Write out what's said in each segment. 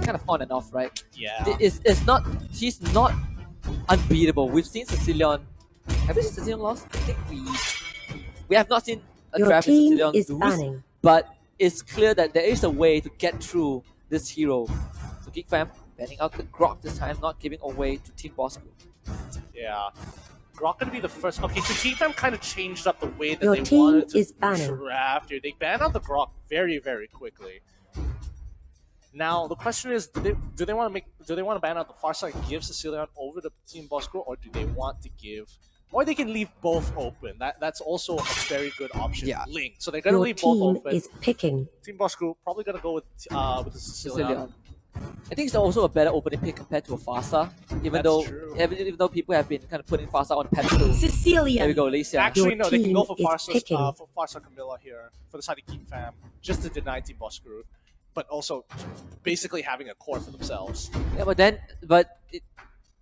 Kind of on and off, right? Yeah. It's not. She's not unbeatable. We've seen Sicilian. Have we seen Sicilian lost? I think we have not seen a draft with Sicilian lose. But it's clear that there is a way to get through this hero. So Geek Fam banning out the Grok this time, not giving away to Team Bosskurr. Yeah. Grok gonna be the first. Okay, so Geek Fam kind of changed up the way that Your they team wanted to is banning. draft here. They banned out the Grok very, very quickly. Now the question is, do they want to ban out the Farsa and give Sicilian over to Team Bosskurr, or do they want to give? Or they can leave both open. That's also a very good option. Yeah. Link. So they're gonna leave both open. Is picking. Team Bosskurr probably gonna go with the Sicilian. I think it's also a better opening pick compared to a Farsa, even though people have been kind of putting Farsa on the pedestal. Sicilian. There we go, Lylia. Actually, no, they can go for Farsa Camilla here for the side of Geek Fam, just to deny Team Bosskurr, but also basically having a core for themselves. Yeah,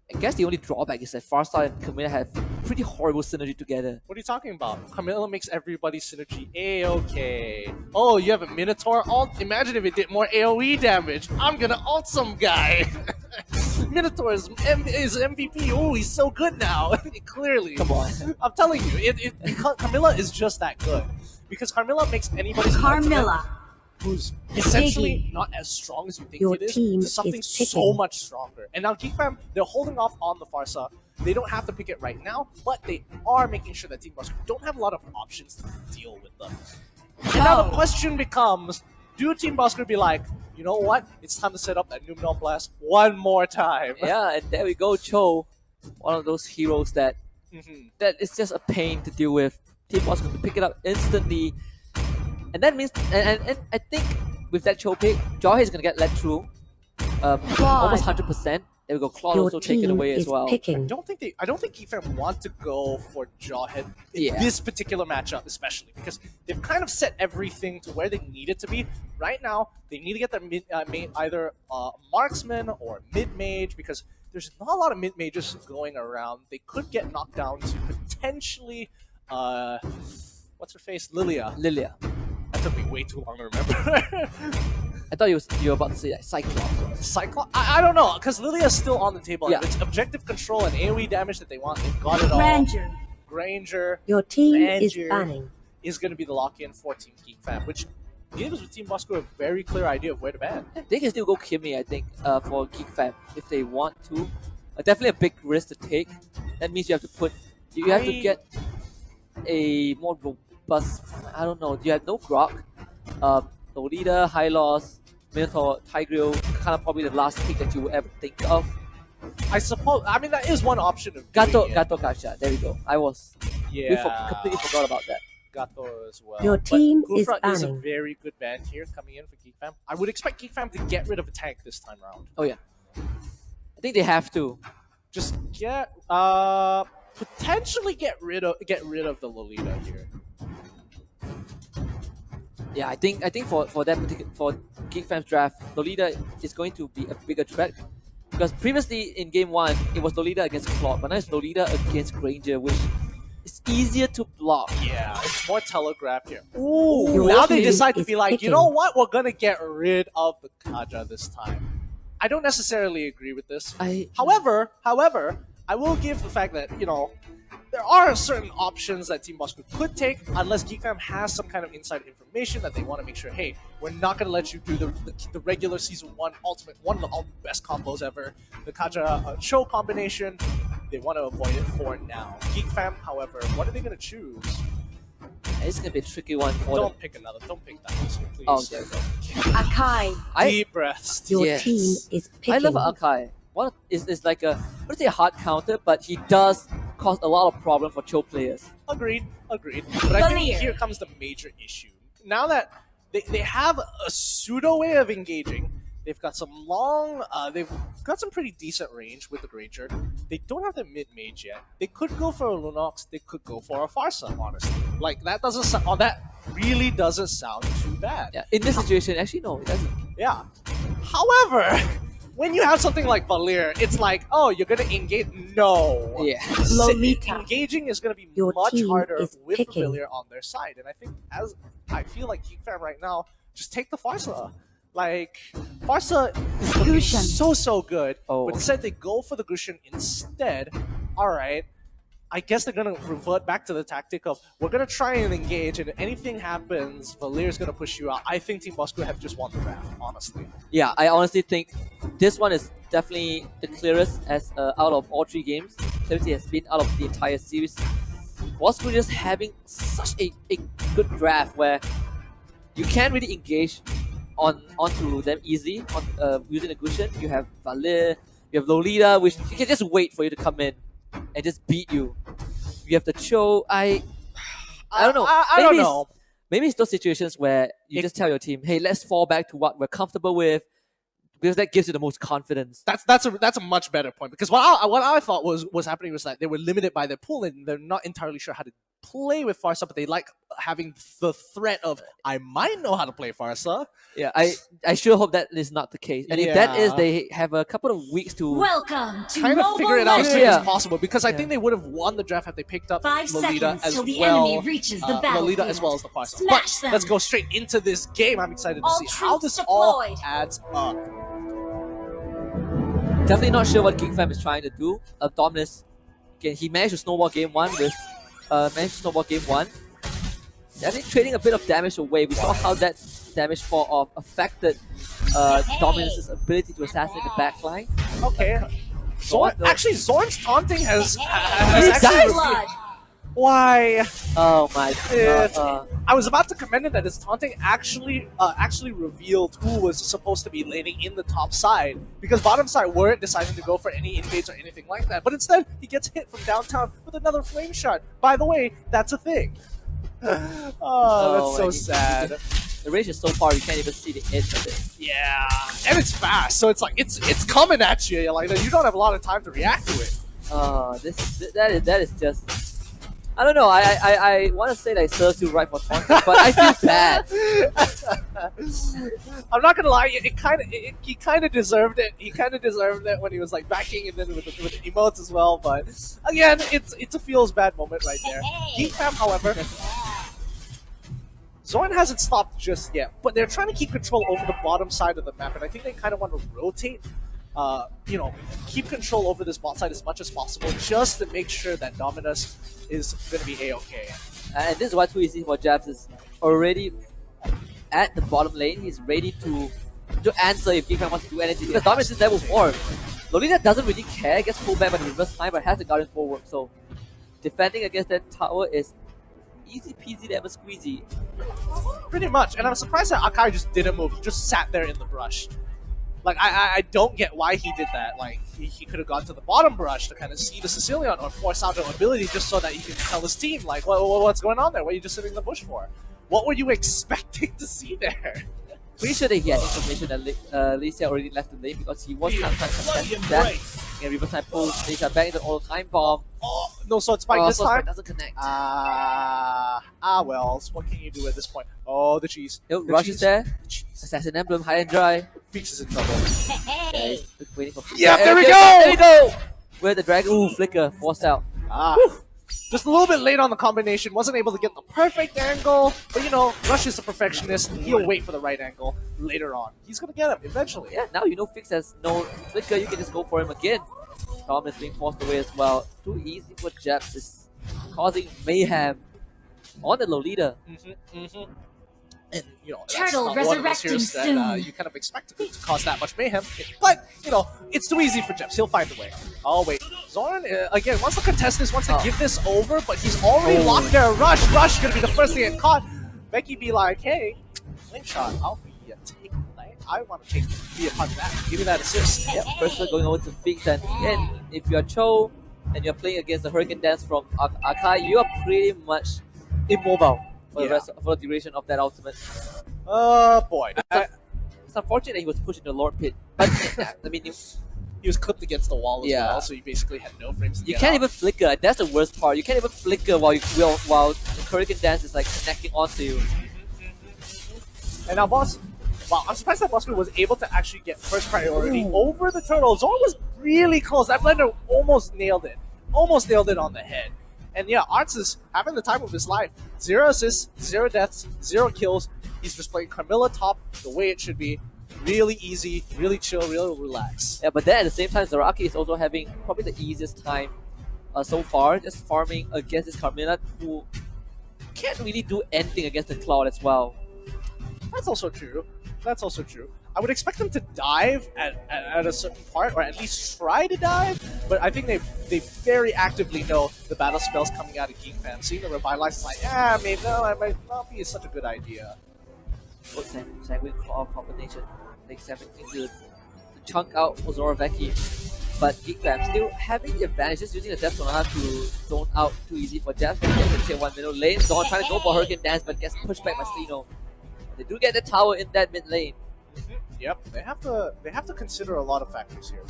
I guess the only drawback is that Farsa and Camilla have pretty horrible synergy together. What are you talking about? Camilla makes everybody's synergy A-okay. Oh, you have a Minotaur ult? Imagine if it did more AoE damage. I'm gonna ult some guy. Minotaur is MVP. Oh, he's so good now. Clearly. Come on. I'm telling you, Camilla is just that good. Because Camilla makes anybody's who's essentially not as strong as you think it is, to something so much stronger. And now Geek Fam, they're holding off on the Farsa. They don't have to pick it right now, but they are making sure that Team Bosskurr don't have a lot of options to deal with them. And now the question becomes, do Team Bosskurr be like, you know what, it's time to set up that Numenor Blast one more time? Yeah, and there we go, Chou, one of those heroes that that is just a pain to deal with. Team Bosskurr to pick it up instantly. And that means, and I think with that Chou pick, Jawhead is going to get let through almost 100%. There we go, Claude also taken away as well. I don't think Geek Fam want to go for Jawhead in this particular matchup, especially because they've kind of set everything to where they need it to be. Right now, they need to get their either marksman or mid-mage, because there's not a lot of mid-mages going around. They could get knocked down to potentially, what's her face? Lylia. That took me way too long to remember. I thought you were about to say that Cyclops. Cyclops? I don't know, because Lylia is still on the table. Yeah. It's objective control and AoE damage that they want. They've got it all. Granger. Your team is banning. Is going to be the lock-in for Team Geek Fam, which gives Team Bosskurr a very clear idea of where to ban. They can still go Kimmy, I think, for Geek Fam if they want to. Definitely a big risk to take. That means you have to put, you have to get a more robust. I don't know. You have no Grok, no leader, high loss, Minotaur, Tigreal, kind of probably the last pick that you would ever think of. I suppose. I mean, that is one option of gatotkacha. There we go. We completely forgot about that. Gato as well. Your team is banning. Is a very good band here coming in for Geek Fam. I would expect Geek Fam to get rid of a tank this time around. Oh yeah, I think they have to. Just get potentially get rid of the Lolita here. Yeah, I think for that particular Geek Fam's draft, Lolita is going to be a bigger threat, because previously in game 1 it was Lolita against Claude, but now it's Lolita against Granger, which is easier to block. Yeah, it's more telegraphed here. Ooh, now they decide to be like, you know what, we're gonna get rid of the Kaja this time. I don't necessarily agree with this. However, I will give the fact that, you know, there are certain options that Team Bosskurr could take, unless Geek Fam has some kind of inside information that they want to make sure, hey, we're not going to let you do the regular Season 1 Ultimate, one of the best combos ever, the Kaja Chou combination. They want to avoid it for now. Geek Fam, however, what are they going to choose? It's going to be a tricky one for Don't pick another. Don't pick that one, please. Oh, there we go. Akai. Deep breaths. Your team is picking. I love Akai. It's like a, I wouldn't say a hard counter, but he does cause a lot of problem for Chou players. Agreed. But I think here comes the major issue. Now that they have a pseudo way of engaging, they've got some they've got some pretty decent range with the Granger. They don't have the mid-mage yet. They could go for a Lunox, they could go for a Farsa, honestly. Like, that doesn't sound, that really doesn't sound too bad. Yeah, in this situation, actually no, it doesn't. Yeah. However, when you have something like Valir, it's like, oh, you're gonna engage. No. Yeah. Lolita. Engaging is gonna be Your much team harder is with picking. Valir on their side. And I feel like Geek Fam right now, just take the Farsa. Like, Farsa is looking Gusion. so good, Oh. but instead they go for the Gusion instead. Alright, I guess they're gonna revert back to the tactic of, we're gonna try and engage, and if anything happens, Valir's gonna push you out. I think Team Bosskurr have just won the round, honestly. Yeah, I honestly think this one is definitely the clearest as out of all 3 games. 70 has been out of the entire series. Bosskurr just having such a good draft where you can't really engage onto them easily on using the Gusion. You have Valir, you have Lolita, which you can just wait for you to come in and just beat you. You have the chou. I don't know. I don't know. Maybe it's those situations where you just tell your team, hey, let's fall back to what we're comfortable with, because that gives you the most confidence. That's a much better point, because what I thought was happening was that they were limited by their pool and they're not entirely sure how to play with Farsa, but they like having the threat of, I might know how to play Farsa. Yeah, I sure hope that is not the case. And if that is, they have a couple of weeks to Welcome to kind of Mobile figure it out as soon Legends. as possible, because I think they would have won the draft if they picked up 5 Lolita seconds as till the well. enemy reaches the Lolita battlefield. as well as the Farsa. Smash But them. let's go straight into this game. I'm excited to All see how troops this all deployed. adds up. Definitely not sure what Geek Fam is trying to do. Dominus, again, he managed to snowball game 1 with Definitely trading a bit of damage away. We saw how that damage fall off affected Dominus's ability to assassinate the backline. Okay. Zorn's taunting has He actually died. Blood. why? Oh my god. I was about to commend it that his taunting actually revealed who was supposed to be laning in the top side, because bottom side weren't deciding to go for any invades or anything like that. But instead, he gets hit from downtown with another flame shot. By the way, that's a thing. That's so sad. The range is so far you can't even see the edge of it. Yeah, and it's fast, so it's like it's coming at you. You're like, you don't have a lot of time to react to it. That is just. I don't know. I want to say that it serves you right for taunting, but I feel bad. I'm not gonna lie, he kind of deserved it. He kind of deserved it when he was like backing and then with the emotes as well. But again, it's a feels bad moment right there. Geek Fam, however, Zorn hasn't stopped just yet, but they're trying to keep control over the bottom side of the map, and I think they kind of want to rotate. Keep control over this bot side as much as possible, just to make sure that Dominus is going to be A-okay. And this is why too easy for Jabs is already at the bottom lane. He's ready to answer if Geek Fam wants to do anything. Because Dominus is level 4. Lolita doesn't really care, gets pulled back by the reverse time, but has the Guardian forward. So defending against that tower is easy peasy lemon squeezy. Pretty much, and I'm surprised that Akai just didn't move. He just sat there in the brush. Like, I don't get why he did that. Like, he could have gone to the bottom brush to kind of see the Sicilian or force out an ability just so that he can tell his team, like, what's going on there? What are you just sitting in the bush for? What were you expecting to see there? Pretty sure that he had information that Lylia already left the lane because he was trying to contest that. And reverse time pulls Lylia back into all time bomb. Oh, no sword spike this Sword time? Spike doesn't connect. Well, so what can you do at this point? Oh, the cheese. Nope, Rush is there. Assassin Emblem, high and dry. Feeks is in trouble. Yeah, he's waiting for Yeah, there we go! There we go! Where the dragon? Ooh, flicker, forced out. Just a little bit late on the combination, wasn't able to get the perfect angle, but Rush is a perfectionist, he'll wait for the right angle later on. He's gonna get him eventually. Yeah, now Fix has no flicker, you can just go for him again. Tom is being forced away as well. Too easy for Jabs, is causing mayhem on the Lolita. And, that's Turtle not one of those heroes resurrecting that soon. you kind of expect to cause that much mayhem. But, it's too easy for Jeps. He'll find a way. Oh, wait. Zorn, again, wants to contest this, wants to give this over, but he's already locked there. Rush gonna be the first to get caught. Becky be like, hey, lane shot, I'll be taking lane. I want to be a part of that. Give me that assist. Yep, first going over to Fix, and again, if you're Chou and you're playing against the Hurricane Dance from Akai, you are pretty much immobile for the duration of that ultimate. Boy. It's unfortunate that he was pushed into the Lord Pit. But I mean, he was clipped against the wall as well, so he basically had no frames to you get can't out. even flicker. That's the worst part. You can't even flicker while the Hurricane Dance is like connecting onto you. And now, boss, Wow, I'm surprised that Bosskurr was able to actually get first priority over the turtle. Zor was really close. That blender almost nailed it. Almost nailed it on the head. And yeah, Arts is having the time of his life. 0 assists, 0 deaths, 0 kills. He's just playing Carmilla top the way it should be. Really easy, really chill, really relaxed. Yeah, but then at the same time, Zaraki is also having probably the easiest time so far, just farming against this Carmilla, who can't really do anything against the Cloud as well. That's also true. That's also true. I would expect them to dive at a certain part, or at least try to dive, but I think they very actively know the battle spells coming out of Geek Fam. Seeing the Revitalize is like, maybe no, that might not be such a good idea. Sanguine Claw combination, like 17 to chunk out Ozoroveki. But Geek Fam still having the advantage, just using the Death Sonata to zone out too easy for Death. But gets the tier 1 middle lane. Dawn trying to go for Hurricane Dance, but gets pushed back by Sino. They do get the tower in that mid lane. Yep, they have to consider a lot of factors here.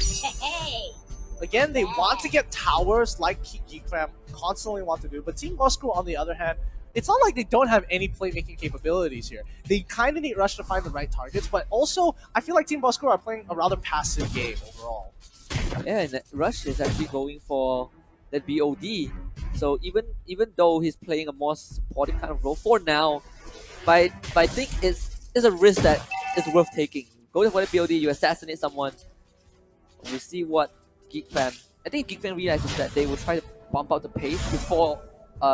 Again, they want to get towers like Geek Fam constantly want to do, but Team Bosskurr, on the other hand, it's not like they don't have any playmaking capabilities here. They kind of need Rush to find the right targets, but also, I feel like Team Bosskurr are playing a rather passive game overall. Yeah, and Rush is actually going for that BOD. So even though he's playing a more supporting kind of role for now, but I think it's a risk that is worth taking. Go for the BOD, you assassinate someone. We see what Geek Fam. I think Geek Fam realizes that they will try to bump up the pace before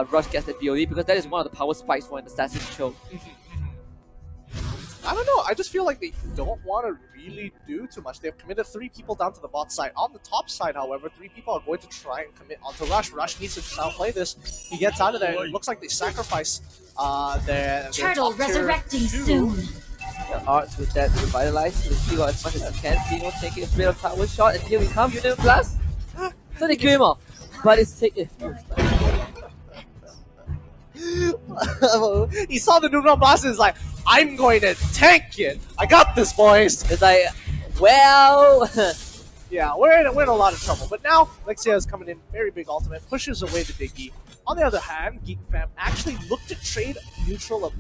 Rush gets the BOD, because that is one of the power spikes for an assassin choke. I don't know, I just feel like they don't want to really do too much. They've committed 3 people down to the bot side. On the top side, however, 3 people are going to try and commit onto Rush. Rush needs to outplay this. He gets out of there, and it looks like they sacrifice their Turtle resurrecting soon. The Arts with that Revitalize, to steal as much as he can. Sino taking a bit of tower shot, and here we come, Unit Plus. So they kill him off. But it's taken. He saw the Mlbb Mysg and is like, I'm going to tank it. I got this, boys. It's like, well, yeah, we're in a lot of trouble. But now Lexia is coming in, very big ultimate, pushes away the Diggy. On the other hand, Geek Fam actually looked to trade a neutral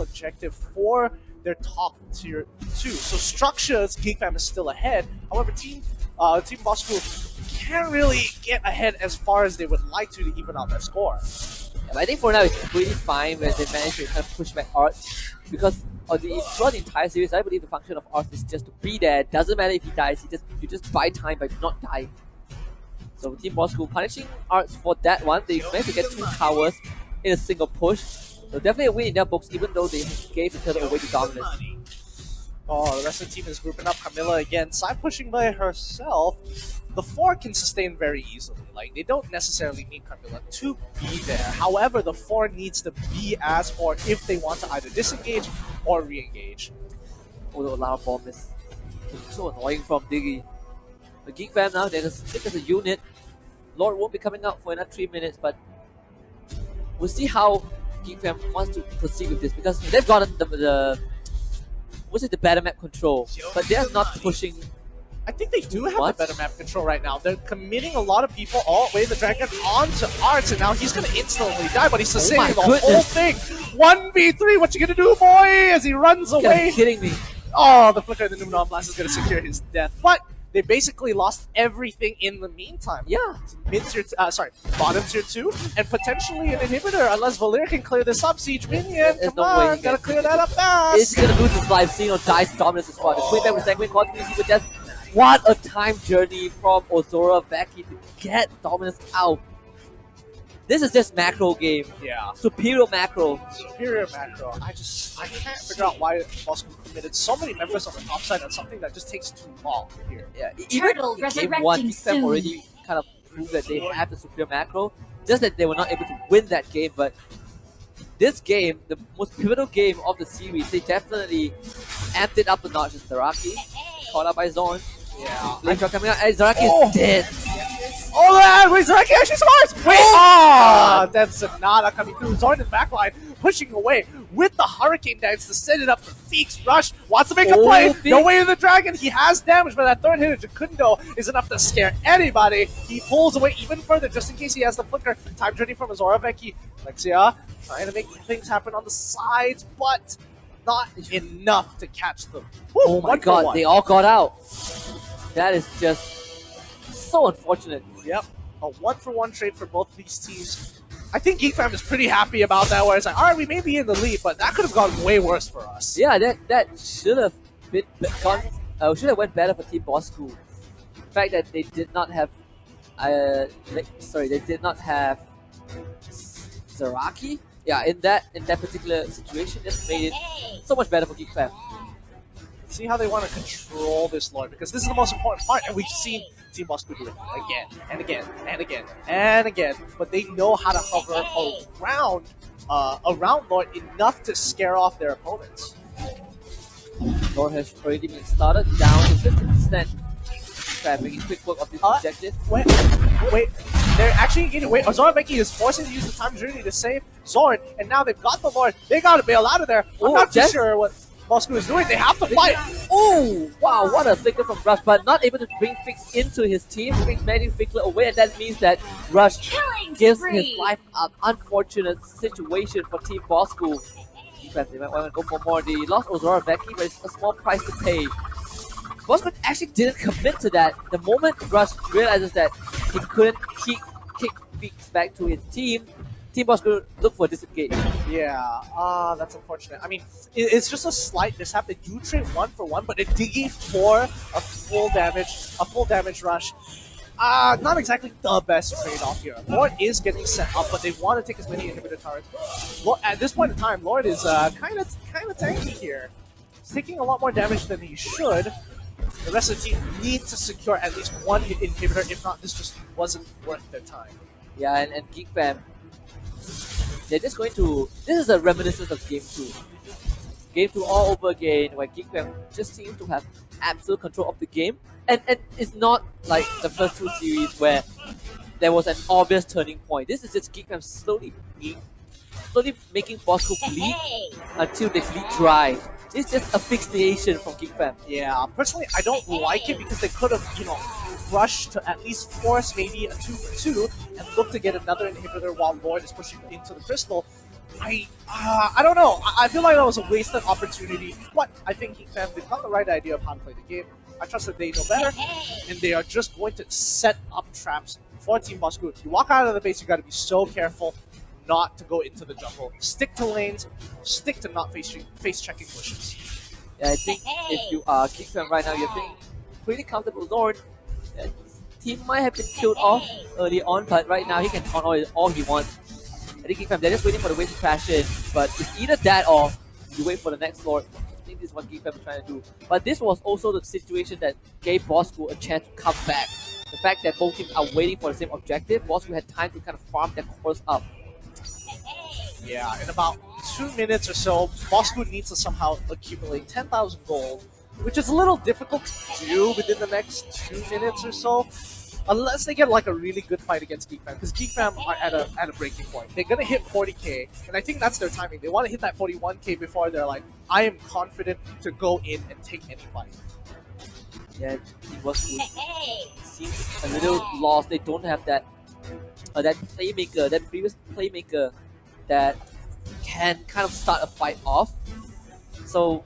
objective for their top tier 2. So structures, Geek Fam is still ahead. However, Team Bosskurr can't really get ahead as far as they would like to even out their score. I think for now it's pretty fine when they manage to kind of push back Arts, because throughout the entire series, I believe the function of Arts is just to be there. Doesn't matter if he dies, you just buy time by not dying. So Team Bosskurr punishing Arts for that one. They managed to get 2 towers in a single push. So definitely a win in their books, even though they gave each other away to dominance. Oh, the rest of the team is grouping up. Carmilla again, side pushing by herself. The 4 can sustain very easily. Like, they don't necessarily need Carmilla to be there. However, the 4 needs to be as or if they want to either disengage or re-engage. Oh, the alarm bomb is so annoying from Diggy. The Geek Fam now, they're just stick as a unit. Lord won't be coming out for another 3 minutes, but we'll see how Geek Fam wants to proceed with this, because they've got the better map control, but they're not pushing. I think they do have the better map control right now. They're committing a lot of people all the way the dragon onto Arts, and now he's going to instantly die, but he's sustaining the whole thing. 1v3, what you going to do, boy? As he runs away. You're kidding me. Oh, the flicker of the Mlbb Mysg is going to secure his death. But they basically lost everything in the meantime. Yeah. Bottom tier 2, and potentially an inhibitor, unless Valir can clear this up. Siege Minion, come on, gotta clear that up fast. Is he gonna lose his life? Sino dies, dominance the spot. The Queen back with Sanguine continues with death. What a time journey from Ozoroveki to get dominance out. This is just macro game. Yeah. Superior macro. Superior macro. I can't figure out why Bosskurr committed so many members on the top side on something that just takes too long here. Yeah. Even in game 1, Geek Fam already kind of proved that they have the superior macro. Just that they were not able to win that game, but this game, the most pivotal game of the series, they definitely amped it up a notch. Zaraki, caught up by Zorn. Yeah. Later coming out, and Zaraki is dead. Oh man, wait, Zaraki actually scores! Wait! That's Sonata coming through. Zorn in the backline, pushing away with the Hurricane Dance to set it up for Feeks. Rush wants to make a play. No way to the Dragon. He has damage, but that third hit of Jacundo is enough to scare anybody. He pulls away even further just in case he has the flicker. Time journey from Ozoroveki. Lexia trying to make things happen on the sides, but not enough to catch them. Oh my god, they all got out. That is just so unfortunate. Yep, a 1-for-1 trade for both these teams. I think Geek Fam is pretty happy about that, where it's like, all right, we may be in the lead, but that could have gone way worse for us. Yeah, that should have been should have went better for Team Bosskurr. The fact that they did not have, they did not have Zaraki. Yeah, in that particular situation, just made it so much better for Geek Fam. See how they want to control this Lord, because this is the most important part, and we've seen Team Bosskurr do it again and again and again and again. But they know how to hover around Lord enough to scare off their opponents. Lord has already been started down to 50%. Making quick work of this objective. Wait. They're actually getting away. Zorn Becky is forcing to use the time journey to save Zorn, and now they've got the Lord. They gotta bail out of there. I'm not too sure what Bosskurr is doing. They have to fight. Oh, wow, what a flicker from Rush, but not able to bring Fix into his team, brings Manny Fickler away, and that means that Rush gives his life an unfortunate situation for Team Bosskurr. They might want to go for more. They lost Ozora Becky, but it's a small price to pay. Bosskurr actually didn't commit to that. The moment Rush realizes that he couldn't kick Fix back to his team, Team Bosskurr look for a disengage. Yeah, that's unfortunate. I mean, it's just a slight mishap. They do trade 1-for-1, but a Diggy for a full damage rush. Not exactly the best trade-off here. Lord is getting set up, but they want to take as many inhibitor turrets. At this point in time, Lord is kind of tanky here. He's taking a lot more damage than he should. The rest of the team need to secure at least one inhibitor. If not, this just wasn't worth their time. Yeah, and Geek Fam, they're just going to... This is a reminiscence of Game 2. Game 2 all over again, where Geek Fam just seems to have absolute control of the game. And it's not like the first two series where there was an obvious turning point. This is just Geek Fam slowly making Bosskurr bleed until they bleed dry. It's just a fixation from Geek Fam. Yeah, personally, I don't like it because they could have, rushed to at least force maybe a 2-for-2 and look to get another inhibitor while Lord is pushing into the crystal. I don't know. I feel like that was a wasted opportunity. But I think Geek Fam, they've got the right idea of how to play the game. I trust that they know better, and they are just going to set up traps for Team Bosskurr. If you walk out of the base, you got to be so careful not to go into the jungle. Stick to lanes, stick to not face checking bushes. Yeah, I think if you are Geek Fam right now, you're feeling pretty comfortable. Lord, team might have been killed off early on, but right now he can taunt all he wants. I think Geek Fam, they're just waiting for the wave to crash in, but it's either that or you wait for the next Lord. I think this is what Geek Fam is trying to do. But this was also the situation that gave Bosskurr a chance to come back. The fact that both teams are waiting for the same objective, Bosskurr had time to kind of farm their cores up. Yeah, in about 2 minutes or so, Bosskurr needs to somehow accumulate 10,000 gold, which is a little difficult to do within the next 2 minutes or so, unless they get like a really good fight against Geek Fam, because Geek Fam are at a breaking point. They're gonna hit 40k, and I think that's their timing. They want to hit that 41k before they're like, I am confident to go in and take any fight. Yeah, Team Bosskurr seems a little lost. They don't have that playmaker, that previous playmaker that can kind of start a fight off. So,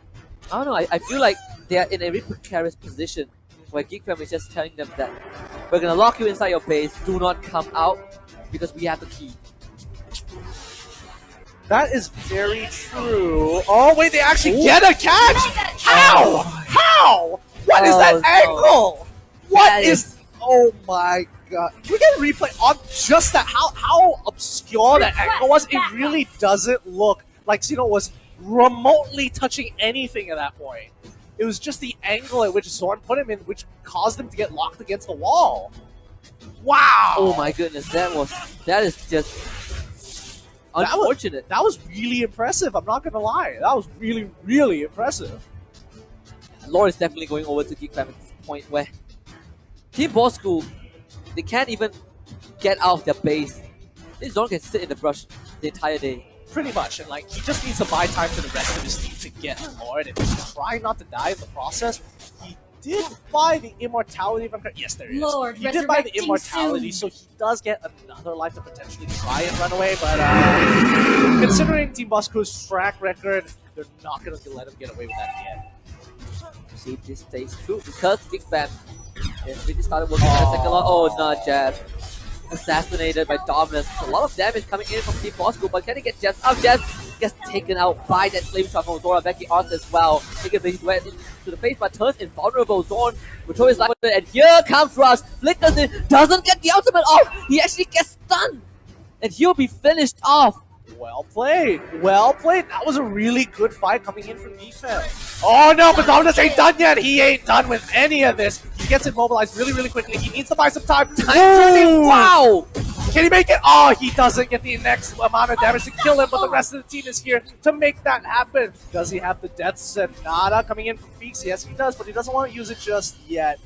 I don't know, I feel like they are in a very precarious position where Geek Fam is just telling them that we're gonna lock you inside your base, do not come out because we have the key. That is very true. Oh wait, they actually get a catch! How? How? What is that angle? What is... Oh my god. Can we get a replay on just that? How obscure that angle was? It really doesn't look like Xeno was remotely touching anything at that point. It was just the angle at which Zorn put him in, which caused him to get locked against the wall. Wow! Oh my goodness, that is just unfortunate. That was really impressive, I'm not gonna lie. That was really, really impressive. Lord is definitely going over to Geek Fam at this point where Team Bosskurr, they can't even get out of their base. This Zorn can sit in the brush the entire day. Pretty much, and like, he just needs to buy time to the rest of his team to get Lord and try not to die in the process. He did buy the immortality if I'm correct. Yes, there is. Lord, He did buy the resurrecting immortality, soon. so he does get another life to potentially try and run away. But considering Team Bosskurr's track record, they're not going to let him get away with that yet. See if this stays true because Geek Fam is really started working on the second lot. Oh, no, Jab. Assassinated by Dominus. A lot of damage coming in from Team Bosskurr, but can he get Jab out? Jab gets taken out by that flame shot from Zora Becky Arts as well. Taking the wet into the face, but turns invulnerable. Zorn will throw his life with it, and here comes Rush. Flickers in, doesn't get the ultimate off. He actually gets stunned, and he'll be finished off. Well played. Well played. That was a really good fight coming in from defense. Oh no, but Dominus ain't done yet. He ain't done with any of this. He gets immobilized really, really quickly. He needs to buy some time. Wow! Can he make it? Oh, he doesn't get the next amount of damage to kill him, but the rest of the team is here to make that happen. Does he have the Death Sonata coming in from Feeks? Yes, he does, but he doesn't want to use it just yet.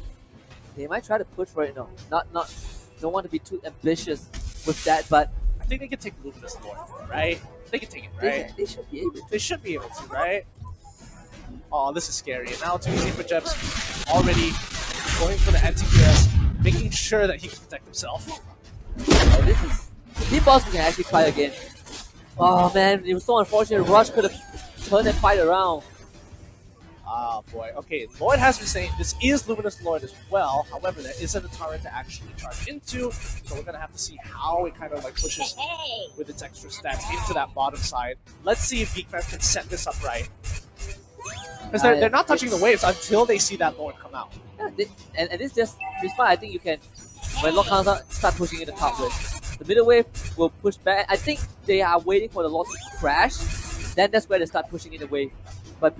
They might try to push right now. Don't want to be too ambitious with that, but I think they can take Luminous Lord, right? They can take it, right? they should be able to. They should be able to, right? Oh, this is scary. And now too easy for Jebs. Already going for the anti-PS, making sure that he can protect himself. Oh, this is... Team Bosskurr can actually try again. Oh man, it was so unfortunate. Rush could have turned that fight around. Ah, boy. Okay, Lord has been saying this is Luminous Lord as well. However, there isn't a turret to actually charge into, so we're gonna have to see how it kind of like pushes with its extra stats into that bottom side. Let's see if Geek fans can set this up right. Because they're not touching the waves until they see that Lord come out. Yeah, and it's just this fight. I think you can, when Lord comes out, start pushing in the top wave. The middle wave will push back. I think they are waiting for the Lord to crash. Then that's where they start pushing in the wave. But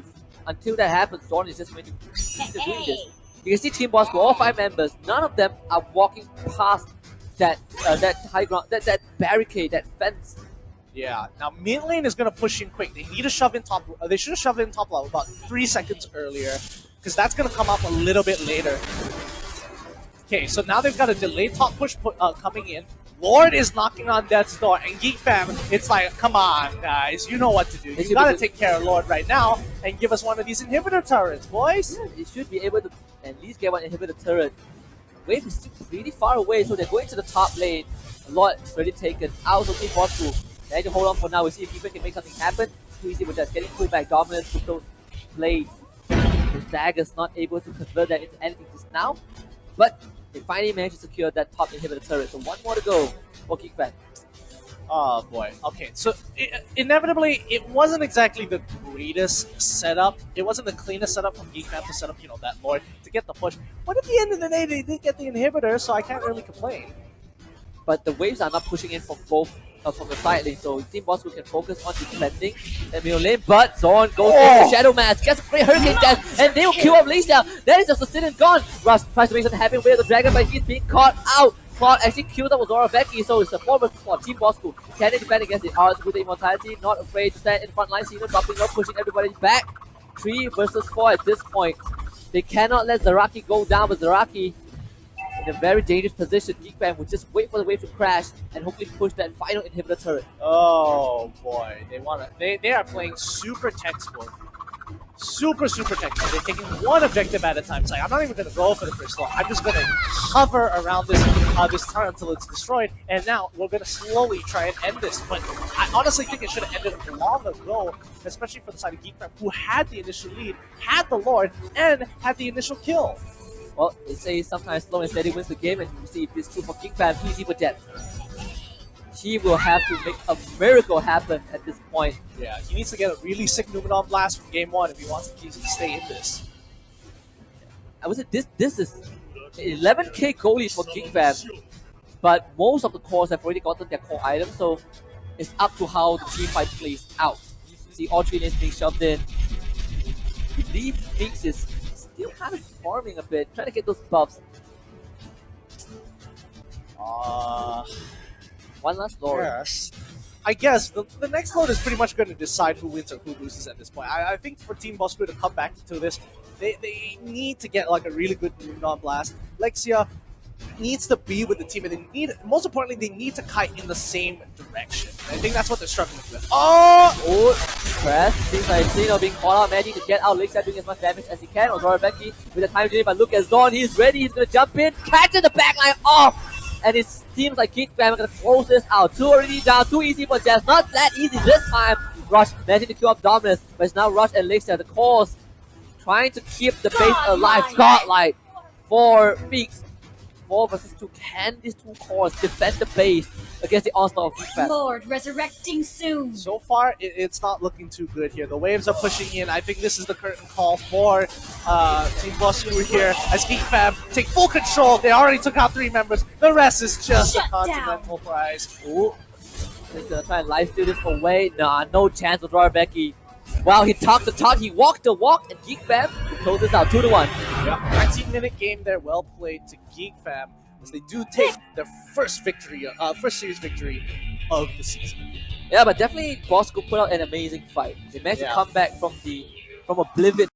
until that happens, Zorn is just going to keep doing this. You can see Team Bosskurr, all 5 members, none of them are walking past that high ground, that barricade, that fence. Yeah. Now mid lane is gonna push in quick. They need to shove in top. They should have shoved in top level about 3 seconds earlier, because that's gonna come up a little bit later. Okay, so now they've got a delayed top push coming in. Lord is knocking on death's door, and Geek Fam, it's like, come on, guys, you know what to do. You gotta take care of Lord right now and give us one of these inhibitor turrets, boys. Yeah, they should be able to at least get one inhibitor turret. Wave is still pretty far away, so they're going to the top lane. Lord is already taken out of Team Bosskurr. They have to hold on for now. We'll see if Geek Fam can make something happen. Too easy with that. Getting pulled back, Dominance with those blades. The dagger's not able to convert that into anything just now. But they finally managed to secure that top inhibitor turret. So one more to go for Geek Fam. Oh boy. Okay, so inevitably, it wasn't exactly the greatest setup. It wasn't the cleanest setup from Geek Fam to set up, you know, that Lord to get the push. But at the end of the day, they did get the inhibitor, so I can't really complain. But the waves are not pushing in from both from the side lane, so Team Bosskurr can focus on defending Mpl lane. But Zorn goes in the Shadow Mask, gets a great Hurricane Death, and they will kill up Malaysia. That is just a Sicilian gone. Rush tries to make something happen with the Dragon, but he's being caught out. Claude actually killed up with Zora Becky, so it's a 4 for Team Bosskurr. Can they defend against the Arts with the immortality? Not afraid to stand in front line, Cena dropping up, pushing everybody back. 3 versus 4 at this point. They cannot let Zaraki go down, but Zaraki in a very dangerous position. Geek Fam will just wait for the wave to crash and hopefully push that final inhibitor turret. Oh boy, they are playing super textbook. Super textbook. They're taking one objective at a time. It's like, I'm not even gonna go for the first slot. I'm just gonna hover around this turret until it's destroyed, and now we're gonna slowly try and end this. But I honestly think it should have ended long ago, especially for the side of Geek Fam, who had the initial lead, had the Lord, and had the initial kill. Well, they say sometimes slow and steady wins the game, and you see if it's true for Geek Fam, easy with that. He will have to make a miracle happen at this point. Yeah, he needs to get a really sick Numenon blast from game 1 if he wants to stay in this. I would say this is 11k goalie for Geek Fam, but most of the cores have already gotten their core items, so it's up to how the team fight plays out. See all 3 lanes being shoved in. I believe Feeks is still kind of farming a bit, trying to get those buffs. One last Lord. Yes. I guess the next Lord is pretty much going to decide who wins or who loses at this point. I think for Team Bosskurr to come back to this, they need to get like a really good Numenon blast. Lexia needs to be with the team, and they need, most importantly, they need to kite in the same direction. And I think that's what they're struggling with. press. Seems like Zeno being called out, managing to get out. Lesley doing as much damage as he can. Or Becky with the time delay, but look at Zorn. He's ready. He's gonna jump in, catching the backline off. And it seems like Geek Fam are gonna close this out. 2 already down, too easy for Jazz. Not that easy this time. Rush managing to kill up Dominus, but it's now Rush and Lesley. The cause trying to keep the base alive. Godlike for Feeks. 4 versus 2. Can these two cores defend the base against the onslaught of Geek Fam? Lord resurrecting soon. So far, it's not looking too good here. The waves are pushing in. I think this is the curtain call for Team Bosskurr here as Geek Fam take full control. They already took out 3 members. The rest is just a continental prize. Ooh. He's gonna try and life steal this away. Nah, no chance with Becky. Wow, he talked the talk, he walked the walk, and Geek Fam closes out 2-1. Yeah, 19-minute game there, well played to Geek Fam as they do take their first victory, first series victory of the season. Yeah, but definitely Bosskurr put out an amazing fight. They managed to come back from oblivion